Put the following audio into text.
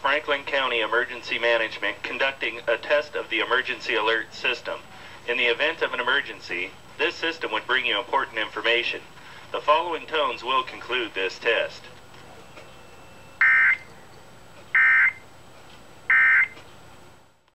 Franklin County Emergency Management conducting a test of the emergency alert system. In the event of an emergency, this system would bring you important information. The following tones will conclude this test.